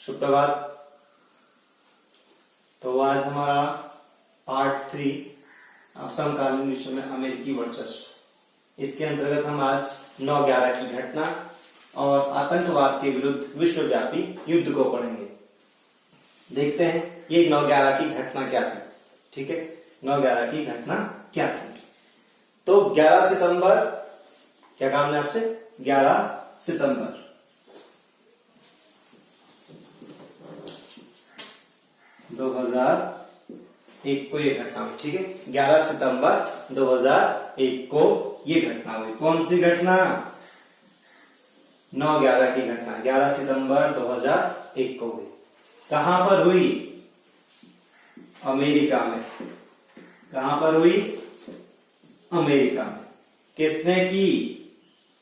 सुप्रभात। तो आज हमारा पार्ट 3 समकालीन विश्व में अमेरिकी वर्चस्व, इसके अंतर्गत हम आज 9/11 की घटना और आतंकवाद के विरुद्ध विश्वव्यापी युद्ध को पढ़ेंगे। देखते हैं ये 9/11 की घटना क्या थी। ठीक है, 9/11 की घटना क्या थी। तो 11 सितंबर, क्या काम है आपसे? 11 सितंबर 2001 को ये घटना हुई। ठीक है, 11 सितंबर 2001 को ये घटना हुई। कौन सी घटना? 9/11 की घटना 11 सितंबर 2001 को हुई। कहां पर हुई? अमेरिका में। कहां पर हुई? अमेरिका में। किसने की?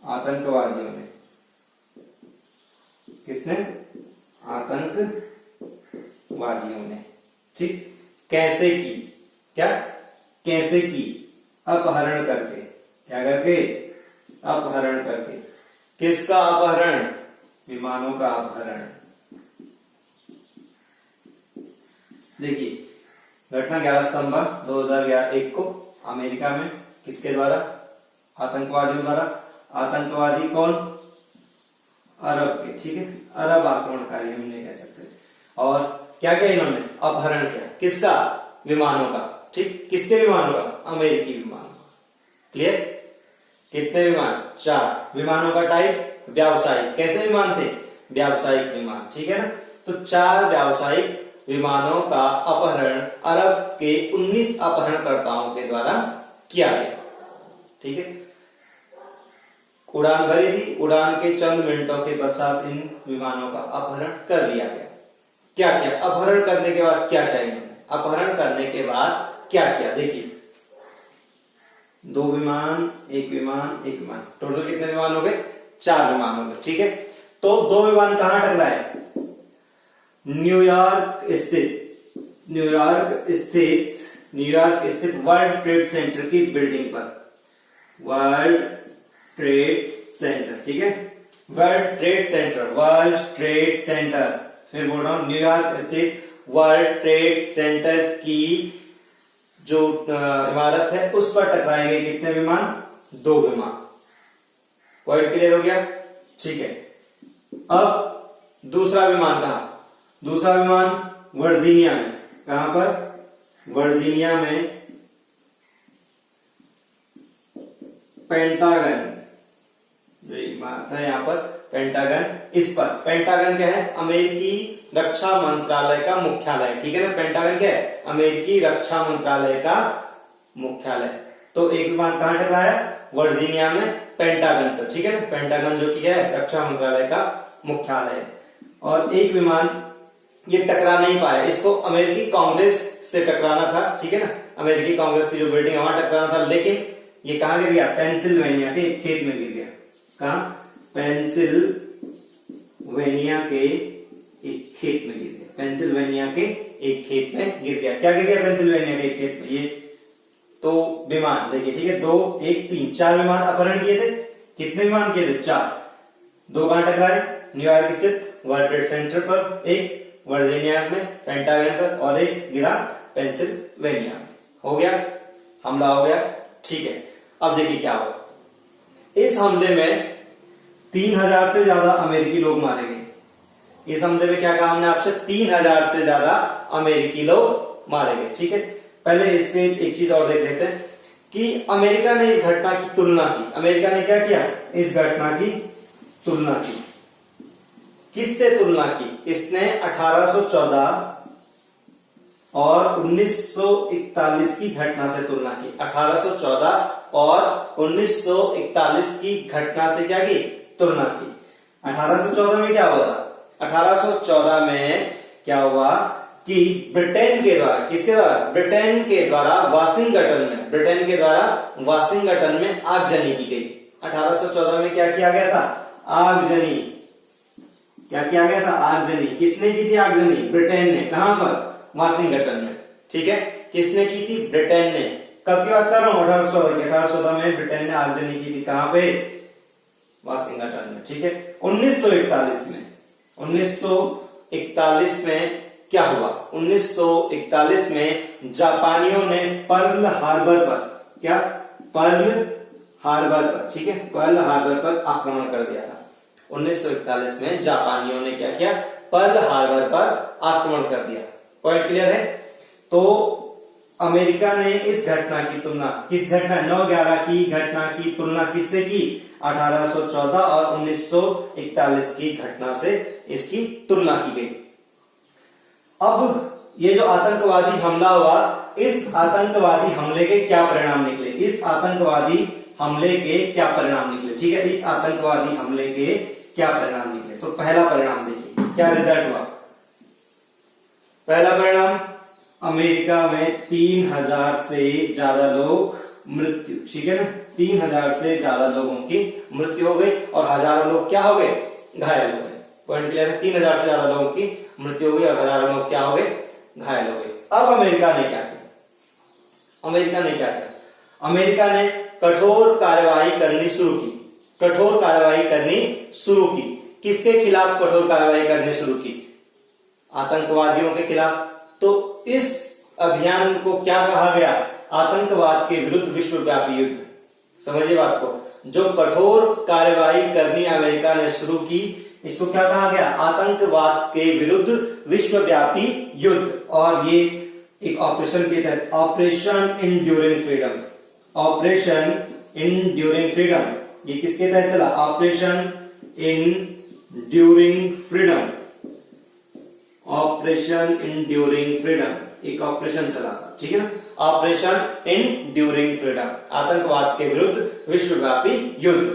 आतंकवादियों ने। किसने? आतंकवादियों ने। ठीक, कैसे की? क्या कैसे की? अपहरण करके। क्या करके? अपहरण करके। किसका अपहरण? विमानों का अपहरण। देखिए, घटना 11 सितंबर 2001 को अमेरिका में किसके द्वारा? आतंकवादियों द्वारा। आतंकवादी कौन? अरब के। ठीक है, अरब आक्रमणकारी हम नहीं कह सकते। और क्या किया इन्होंने? अपहरण किया। किसका? विमानों का। ठीक, किसके विमानों का? अमेरिकी विमानों का। क्लियर? कितने विमान? 4 विमानों का टाइप व्यावसायिक। कैसे विमान थे? व्यावसायिक विमान। ठीक है ना। तो 4 व्यावसायिक विमानों का अपहरण अरब के 19 अपहरणकर्ताओं के द्वारा किया गया। ठीक है, उड़ान भरी थी। उड़ान के चंद मिनटों के पश्चात इन विमानों का अपहरण कर लिया गया। क्या किया? अपहरण करने के बाद क्या किया इन्होंने? अपहरण करने के बाद क्या किया? देखिए, 2 विमान, 1 विमान, 1 विमान, टोटल कितने विमान हो गए? 4 विमान हो गए। ठीक है, तो 2 विमान कहां टकराए? न्यूयॉर्क स्थित वर्ल्ड ट्रेड सेंटर की बिल्डिंग पर। World trade centre. ठीक है, वर्ल्ड ट्रेड सेंटर। फिर बोल रहा हूं, न्यूयॉर्क स्थित वर्ल्ड ट्रेड सेंटर की जो इमारत है उस पर टकराए गए कितने विमान? 2 विमान। पॉइंट क्लियर हो गया? ठीक है, अब दूसरा विमान कहां? दूसरा विमान वर्जीनिया में। कहां पर? वर्जीनिया में पेंटागन, जो इमारत है यहां पर पेंटागन। इस पर पेंटागन क्या है? अमेरिकी रक्षा मंत्रालय का मुख्यालय। ठीक है ना, पेंटागन क्या है? अमेरिकी रक्षा मंत्रालय का मुख्यालय। तो एक विमान कहां टकराया? वर्जीनिया में पेंटागन पर। ठीक है ना, पेंटागन जो कि क्या है? रक्षा मंत्रालय का मुख्यालय। और एक विमान ये टकरा नहीं पाया, इसको अमेरिकी कांग्रेस से टकराना था। ठीक है ना, अमेरिकी कांग्रेस की जो बिल्डिंग है वहां टकराना था, लेकिन ये कहां गिर गया? पेंसिल्वेनिया के एक खेत में गिर गया। कहां? पेंसिल्वेनिया के एक खेत में गिर गया। पेंसिल्वेनिया के एक खेत में गिर गया। क्या गिर गया? पेंसिल्वेनिया के एक खेत में। ये तो विमान देखिए, ठीक है, 2, 1, 3, 4 विमान अपहरण किए थे। कितने विमान किए थे? 4। 2 कहां टकराए? न्यूयॉर्क स्थित वर्ल्ड ट्रेड सेंटर पर, एक वर्जीनिया में पेंटागन पर, और एक गिरा पेंसिल्वेनिया में। हो गया, हमला हो गया। ठीक है, अब देखिए क्या हुआ। इस हमले में 3000 से ज्यादा अमेरिकी लोग मारे गए। इस हमले में क्या कहा हमने आपसे? 3000 से ज्यादा अमेरिकी लोग मारे गए। ठीक है, पहले इससे एक चीज और देख लेते हैं कि अमेरिका ने इस घटना की तुलना की। अमेरिका ने क्या किया? इस घटना की तुलना की। किससे तुलना की? इसने 1814 और 1941 की घटना से तुलना की। 1814 और 1941 की घटना से क्या की? तुलना की। 1814 में क्या हुआ था? 1814 में क्या हुआ कि ब्रिटेन के द्वारा, किसके द्वारा? ब्रिटेन के द्वारा वाशिंगटन में आगजनी की गई। 1814 में क्या किया गया था? आगजनी। क्या किया गया था? आगजनी। किसने की थी आगजनी? ब्रिटेन ने। कहां पर? वाशिंगटन में। ठीक है, किसने की थी? ब्रिटेन ने। कब की बात कर रहा हूं? 1814 की। 1814 में ब्रिटेन ने आगजनी की थी। कहां पे? वाशिंगटन में। ठीक है, 1941 में 1941 में क्या हुआ? 1941 में जापानियों ने पर्ल हार्बर पर, क्या? पर्ल हार्बर पर, ठीक है, पर्ल हार्बर पर आक्रमण कर दिया था। 1941 में जापानियों ने क्या किया? पर्ल हार्बर पर आक्रमण कर दिया। पॉइंट क्लियर है? तो अमेरिका ने इस घटना की तुलना, किस घटना, 9/11 की घटना की तुलना किससे की? 1814 और 1941 की घटना से इसकी तुलना की गई। अब ये जो आतंकवादी हमला हुआ, इस आतंकवादी हमले के क्या परिणाम निकले? इस आतंकवादी हमले के क्या परिणाम निकले? ठीक है, इस आतंकवादी हमले के क्या परिणाम निकले? तो पहला परिणाम देखिए, क्या रिजल्ट हुआ? पहला परिणाम, अमेरिका में 3000 से ज्यादा लोग मृत्यु, ठीक है ना, 3000 से ज्यादा लोगों की मृत्यु हो गई और हजारों लोग क्या हो गए? घायल हो गए। पॉइंट क्लियर है? 3000 से ज्यादा लोगों की मृत्यु हो गई और हजारों लोग क्या हो गए? घायल हो गए। अब अमेरिका ने क्या किया? अमेरिका ने क्या किया? अमेरिका ने कठोर कार्रवाई करनी शुरू की। कठोर कार्रवाई करनी शुरू की। किसके खिलाफ कठोर कार्रवाई करनी शुरू की? आतंकवादियों के खिलाफ। तो इस अभियान को क्या कहा गया? आतंकवाद के विरुद्ध विश्वव्यापी युद्ध। समझिए बात को। जो कठोर कार्रवाई करनी अमेरिका ने शुरू की, इसको क्या कहा गया? आतंकवाद के विरुद्ध विश्वव्यापी युद्ध। और ये एक ऑपरेशन के तहत, operation enduring freedom, operation enduring freedom, ये किसके तहत चला? Operation enduring freedom, operation enduring freedom, एक ऑपरेशन चला सा, ठीक है ना, ऑपरेशन इंड्यूरिंग फ्रीडम, आतंकवाद के विरुद्ध विश्वव्यापी युद्ध।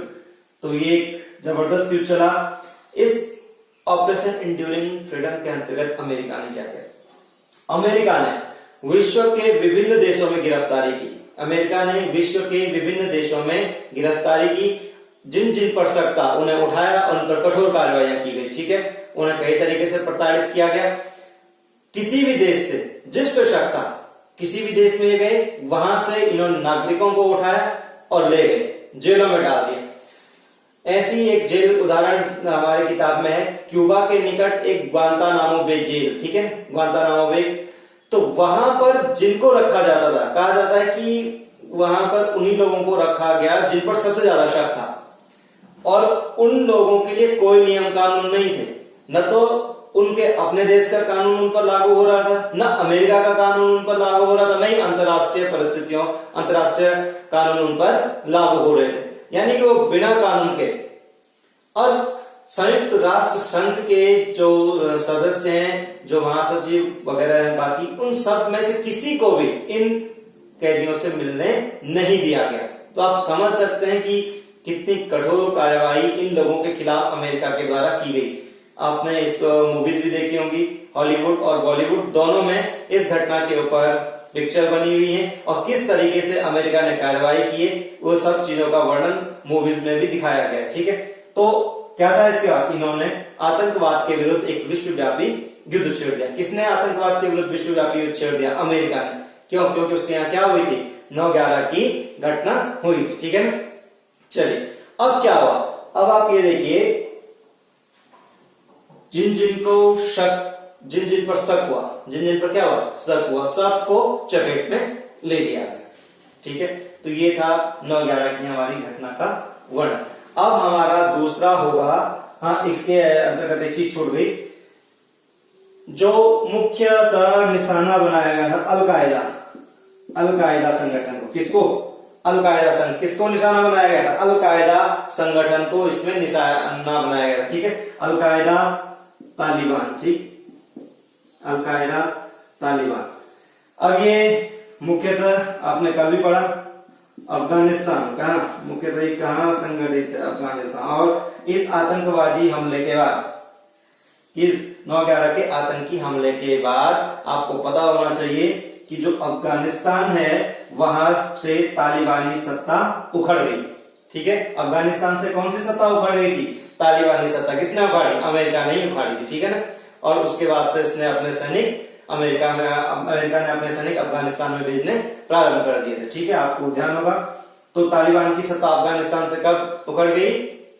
तो ये एक जबरदस्त युद्ध चला। इस ऑपरेशन इंड्यूरिंग फ्रीडम के अंतर्गत अमेरिका ने क्या किया? अमेरिका ने विश्व के विभिन्न देशों में गिरफ्तारी की। अमेरिका ने विश्व के विभिन्न देशों में गिरफ्तारी की। जिन जिन पर शक था उन्हें उठाया और उन पर कठोर कार्रवाई की गई, ठीक है। उन्हें कई तरीके से प्रताड़ित किया गया। किसी भी देश से जिस पर शक था, किसी भी देश में ये गए, वहां से इन्होंने नागरिकों को उठाया और ले गए, जेलों में डाल दिया। ऐसी एक जेल उदाहरण हमारी किताब में है, क्यूबा के निकट एक ग्वांतानामो बे जेल, ठीक है, ग्वांतानामो बे। तो वहां पर जिनको रखा जाता था, कहा जाता है कि वहां पर उन्हीं लोगों को रखा गया जिन पर सबसे ज्यादा शक था, और उन लोगों के लिए कोई नियम कानून नहीं थे। न तो उनके अपने देश का कानून उन पर लागू हो रहा था, न अमेरिका का कानून उन पर लागू हो रहा था, नहीं अंतरराष्ट्रीय परिस्थितियों, अंतरराष्ट्रीय कानून उन पर लागू हो रहे थे। यानी कि वो बिना कानून के। और संयुक्त राष्ट्र संघ के जो सदस्य हैं, जो महासचिव वगैरह हैं, बाकी उन सब में से किसी को भी इन कैदियों से मिलने नहीं दिया गया। तो आप समझ सकते हैं कि कितनी कठोर कार्रवाई इन लोगों के खिलाफ अमेरिका के द्वारा की गई। आपने इसको मूवीज भी देखी होंगी, हॉलीवुड और बॉलीवुड दोनों में इस घटना के ऊपर पिक्चर बनी हुई है, और किस तरीके से अमेरिका ने कार्रवाई की है वो सब चीजों का वर्णन मूवीज में भी दिखाया गया, ठीक है। तो क्या था इसके बाद? इन्होंने आतंकवाद के विरुद्ध एक विश्वव्यापी युद्ध छेड़ दिया। किसने आतंकवाद के विरुद्ध विश्वव्यापी युद्ध छेड़ दिया? अमेरिका ने। क्यों? क्योंकि उसके यहाँ क्या हुई थी? 9/11 की घटना हुई थी, ठीक है ना। चलिए अब क्या हुआ? अब आप ये देखिए, जिन जिन पर शक हुआ, जिन जिन पर क्या हुआ? शक हुआ, सबको चपेट में ले लिया गया, ठीक है। तो ये था 9/11 की हमारी घटना का वर्णन। अब हमारा दूसरा होगा, हाँ इसके अंतर्गत एक चीज छूट गई, जो मुख्यतः निशाना बनाया गया था अलकायदा, अलकायदा संगठन को। किसको? अलकायदा संघ। किसको निशाना बनाया गया था? अलकायदा संगठन को इसमें निशाना बनाया गया था, ठीक है। अलकायदा तालिबान, ठीक, अलकायदा तालिबान। अब ये मुख्यतः आपने कल भी पढ़ा, अफगानिस्तान, कहा मुख्यतः कहां संगठित है? अफगानिस्तान। और इस आतंकवादी हमले के बाद, इस 9/11 के आतंकी हमले के बाद आपको पता होना चाहिए कि जो अफगानिस्तान है वहां से तालिबानी सत्ता उखड़ गई, ठीक है। अफगानिस्तान से कौन सी सत्ता उखड़ गई थी? तालिबानी सत्ता। किसने उखाड़ी? अमेरिका ने ही उखाड़ी थी, ठीक है ना। और उसके बाद से इसने अपने सैनिक अमेरिका ने अपने सैनिक अफगानिस्तान में भेजने प्रारंभ कर दिए थे, ठीक है, आपको ध्यान होगा। तो तालिबान की सत्ता अफगानिस्तान से कब उखड़ गई?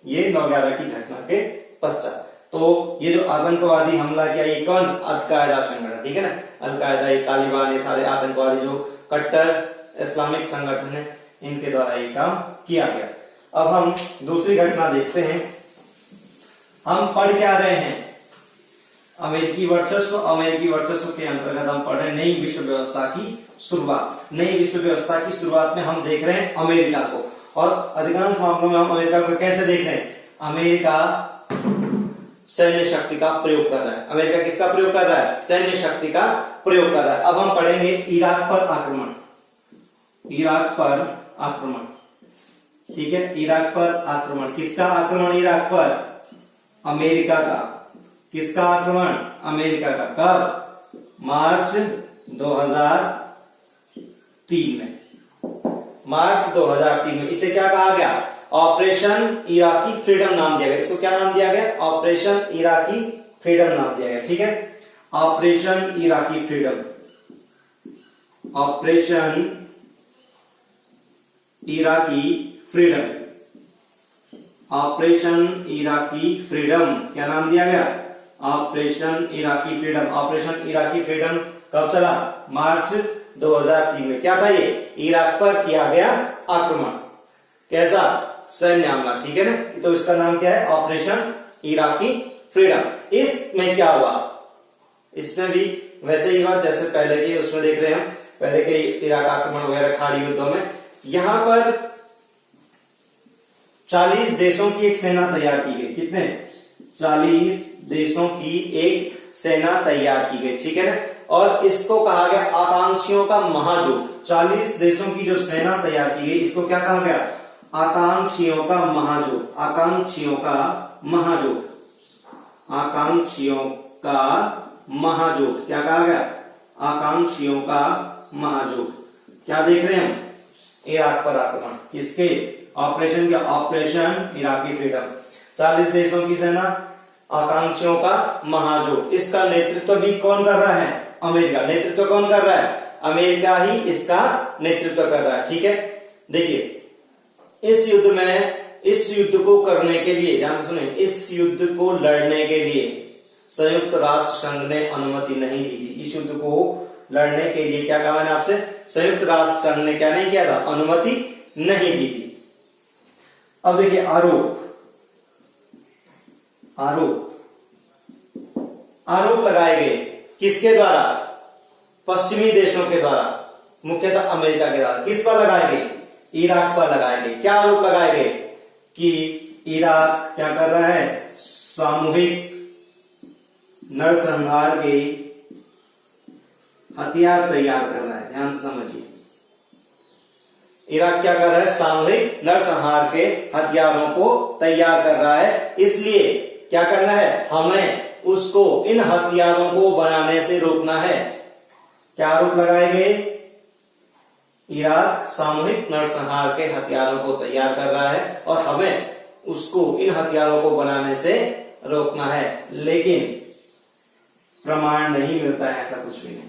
ये 9/11 की घटना के पश्चात। तो ये जो आतंकवादी हमला किया ये कौन? अल-कायदा संगठन, ठीक है ना, अल-कायदा, ये तालिबान, ये सारे आतंकवादी जो कट्टर इस्लामिक संगठन है, इनके द्वारा ये काम किया गया। अब हम दूसरी घटना देखते हैं। हम पढ़ क्या रहे हैं? अमेरिकी वर्चस्व के अंतर्गत हम पढ़ रहे हैं नई विश्व व्यवस्था की शुरुआत। नई विश्व व्यवस्था की शुरुआत में हम देख रहे हैं अमेरिका को, और अधिकांश मामलों में हम अमेरिका को कैसे देख रहे हैं? अमेरिका सैन्य शक्ति का प्रयोग कर रहा है। अमेरिका किसका प्रयोग कर रहा है? सैन्य शक्ति का प्रयोग कर रहा है। अब हम पढ़ेंगे इराक पर आक्रमण। इराक पर आक्रमण, ठीक है, इराक पर आक्रमण। किसका आक्रमण? इराक पर अमेरिका का। किसका आक्रमण? अमेरिका का। कब? मार्च 2003 में। मार्च 2003 में। इसे क्या कहा गया? ऑपरेशन इराकी फ्रीडम नाम दिया गया। इसको क्या नाम दिया गया? ऑपरेशन इराकी फ्रीडम नाम दिया गया, ठीक है, operation Iraqi freedom. Operation Iraqi freedom. Operation Iraqi freedom क्या नाम दिया गया? Operation Iraqi freedom. Operation Iraqi freedom कब चला? मार्च 2003 में। क्या था ये? इराक पर किया गया आक्रमण। कैसा? सैन्य हमला, ठीक है ना। तो इसका नाम क्या है? Operation Iraqi freedom. इसमें क्या हुआ? इसमें भी वैसे ही हुआ जैसे पहले के उसमें देख रहे हैं हम, पहले के इराक आक्रमण वगैरह खाड़ी युद्धों में। यहां पर 40 देशों की एक सेना तैयार की गई। कितने? 40 देशों की एक सेना तैयार की गई, ठीक है ना। और इसको कहा गया आकांक्षियों का महाजोट। 40 देशों की जो सेना तैयार की गई, इसको क्या कहा गया? आकांक्षियों का महाजोट। आकांक्षियों का महाजोट। आकांक्षियों का महाजोट क्या कहा गया? आकांक्षियों का महाजोट। क्या देख रहे हैं हम? इराक पर आक्रमण। किसके? ऑपरेशन क्या? Operation Iraqi freedom. 40 देशों की सेना, आकांक्षियों का महाजोट। इसका नेतृत्व भी कौन कर रहा है? अमेरिका। नेतृत्व कौन कर रहा है? अमेरिका ही इसका नेतृत्व कर रहा है, ठीक है। देखिए इस युद्ध में, इस युद्ध को करने के लिए, ध्यान से सुने, इस युद्ध को लड़ने के लिए संयुक्त राष्ट्र संघ ने अनुमति नहीं दी थी। इस युद्ध को लड़ने के लिए क्या कहा मैंने आपसे? संयुक्त राष्ट्र संघ ने क्या नहीं किया था? अनुमति नहीं दी थी। अब देखिए आरोप। आरोप लगाए गए किसके द्वारा? पश्चिमी देशों के द्वारा, मुख्यतः अमेरिका के द्वारा। किस पर लगाए गए? इराक पर लगाए गए। क्या आरोप लगाए गए? कि इराक क्या कर रहा है? सामूहिक नरसंहार के हथियार तैयार कर रहा है। ध्यान से समझिए, इराक क्या कर रहा है? सामूहिक नरसंहार के हथियारों को तैयार कर रहा है। इसलिए क्या करना है? हमें उसको, इन हथियारों को बनाने से रोकना है। क्या आरोप लगाए गए? इराक सामूहिक नरसंहार के हथियारों को तैयार कर रहा है और हमें उसको, इन हथियारों को बनाने से रोकना है। लेकिन प्रमाण नहीं मिलता है, ऐसा कुछ भी नहीं।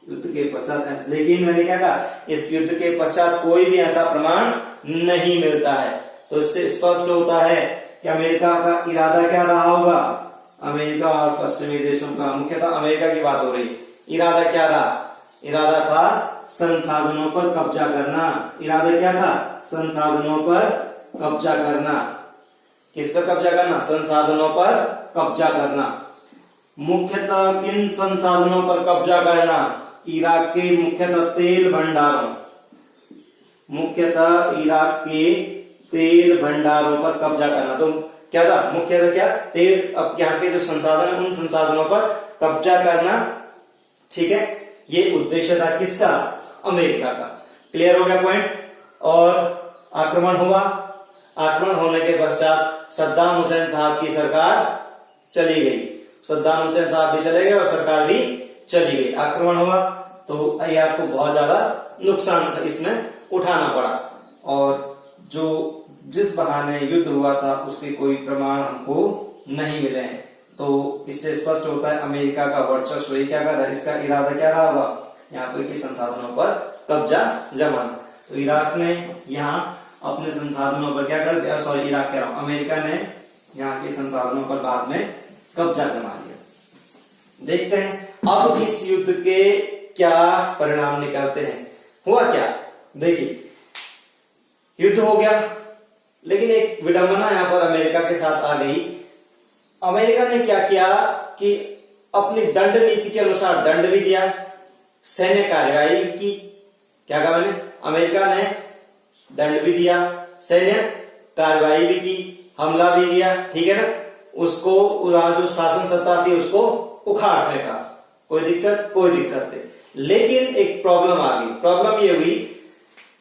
युद्ध के पश्चात, लेकिन मैंने क्या कहा? इस युद्ध के पश्चात कोई भी ऐसा प्रमाण नहीं मिलता है। तो इससे स्पष्ट होता है कि अमेरिका का इरादा क्या रहा होगा? अमेरिका और पश्चिमी देशों का, मुख्यतः अमेरिका की बात हो रही, इरादा क्या रहा? इरादा था संसाधनों पर कब्जा करना। इरादा क्या था? संसाधनों पर कब्जा करना। किस पर कब्जा करना? संसाधनों पर कब्जा करना। मुख्यतः किन संसाधनों पर कब्जा करना? इराक के मुख्यतः तेल भंडारों, मुख्यतः इराक के तेल भंडारों पर कब्जा करना। तो क्या था? मुख्यतः क्या? तेल, अब यहाँ के जो संसाधन है उन संसाधनों पर कब्जा करना, ठीक है। ये उद्देश्य था किसका? अमेरिका का। क्लियर हो गया पॉइंट? और आक्रमण हुआ। आक्रमण होने के पश्चात सद्दाम हुसैन साहब की सरकार चली गई। सद्दाम हुसैन साहब भी चले गए और सरकार भी चली गई। आक्रमण हुआ तो इराक को बहुत ज्यादा नुकसान इसमें उठाना पड़ा, और जो जिस बहाने युद्ध हुआ था उसके कोई प्रमाण हमको नहीं मिले हैं। तो इससे स्पष्ट होता है अमेरिका का वर्चस्व ही क्या कर रहा है? इसका इरादा क्या रहा होगा? यहाँ पे के संसाधनों पर कब्जा जमाना। तो इराक ने यहाँ अपने संसाधनों पर क्या कर दिया? सॉरी, इराक कह रहा हूं, अमेरिका ने यहाँ के संसाधनों पर बाद में कब्जा जमा लिया। देखते हैं अब इस युद्ध के क्या परिणाम निकलते हैं। हुआ क्या, देखिए युद्ध हो गया, लेकिन एक विडंबना यहां पर अमेरिका के साथ आ गई। अमेरिका ने क्या किया कि अपनी दंड नीति के अनुसार दंड भी दिया, सैन्य कार्रवाई भी की। क्या कहा मैंने, अमेरिका ने दंड भी दिया, सैन्य कार्रवाई भी की, हमला भी किया, ठीक है ना। उसको जो शासन सत्ता थी उसको उखाड़ फेंका, कोई दिक्कत नहीं। लेकिन एक प्रॉब्लम आ गई। प्रॉब्लम ये हुई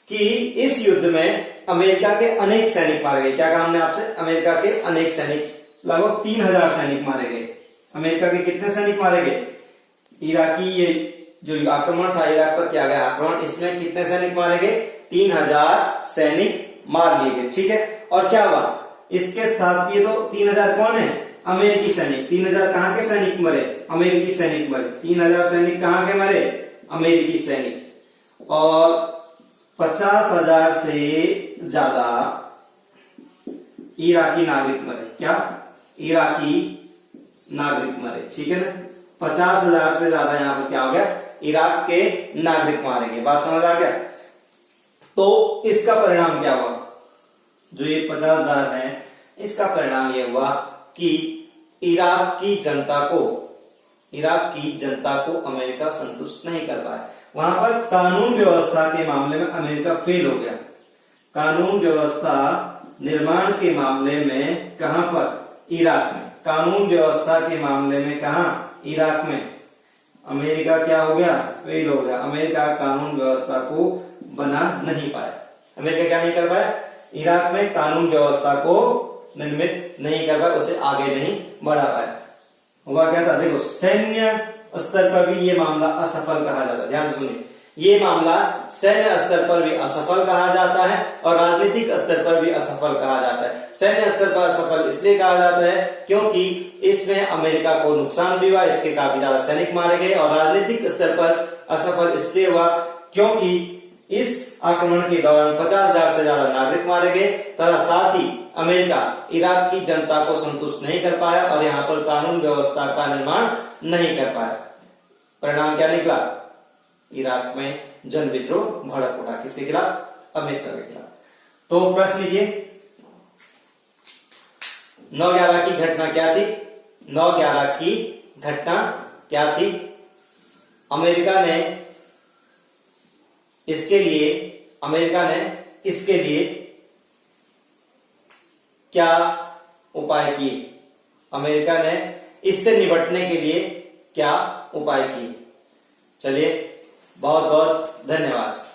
कि इस युद्ध में अमेरिका के अनेक सैनिक मारे गए। क्या कहा हमने आपसे, अमेरिका के अनेक सैनिक, लगभग 3000 सैनिक मारे गए। अमेरिका के कितने सैनिक मारे गए, इराकी ये जो आक्रमण था इराक पर किया गया आक्रमण, इसमें कितने सैनिक मारे गए, 3000 सैनिक मार लिए गए, ठीक है। और क्या हुआ, इसके साथ ये तो 3000 कौन है, अमेरिकी सैनिक। 3000 कहां के सैनिक मरे, अमेरिकी सैनिक मरे। 3000 सैनिक कहां के मरे, अमेरिकी सैनिक। और 50,000 से ज्यादा इराकी नागरिक मरे। क्या, इराकी नागरिक मरे, ठीक है ना। 50,000 से ज्यादा यहां पर क्या हो गया, इराक के नागरिक मारे गए। बात समझ आ गया। तो इसका परिणाम क्या हुआ, जो ये 50,000 है, इसका परिणाम यह हुआ कि इराक की जनता को अमेरिका संतुष्ट नहीं कर पाया। वहां पर कानून व्यवस्था के मामले में अमेरिका फेल हो गया। कानून व्यवस्था निर्माण के मामले में कहां पर, इराक में। कानून व्यवस्था के मामले में कहां, इराक में। अमेरिका क्या हो गया, फेल हो गया। अमेरिका कानून व्यवस्था को बना नहीं पाया। अमेरिका क्या नहीं कर पाया, इराक में कानून व्यवस्था को निर्मित नहीं कर पाया, उसे आगे नहीं बढ़ा पाया। हुआ क्या था, देखो सैन्य स्तर पर भी ये मामला असफल कहा जाता है। ध्यान से सुनिए, ये मामला सैन्य स्तर पर भी असफल कहा जाता है और राजनीतिक स्तर पर भी असफल कहा जाता है। सैन्य स्तर पर असफल इसलिए कहा जाता है क्योंकि इसमें अमेरिका को नुकसान भी हुआ, इसके काफी ज्यादा सैनिक मारे गए। और राजनीतिक स्तर पर असफल इसलिए हुआ क्योंकि इस आक्रमण के दौरान 50,000 से ज्यादा नागरिक मारे गए तथा साथ ही अमेरिका इराक की जनता को संतुष्ट नहीं कर पाया और यहाँ पर कानून व्यवस्था का निर्माण नहीं कर पाया। परिणाम क्या निकला, इराक में जन विद्रोह भड़क उठा, किसके खिलाफ, अमेरिका के खिलाफ। तो प्रश्न लीजिए, 9/11 की घटना क्या थी, 9/11 की घटना क्या थी। अमेरिका ने इसके लिए क्या उपाय किए, अमेरिका ने इससे निपटने के लिए क्या उपाय किए। चलिए, बहुत बहुत धन्यवाद।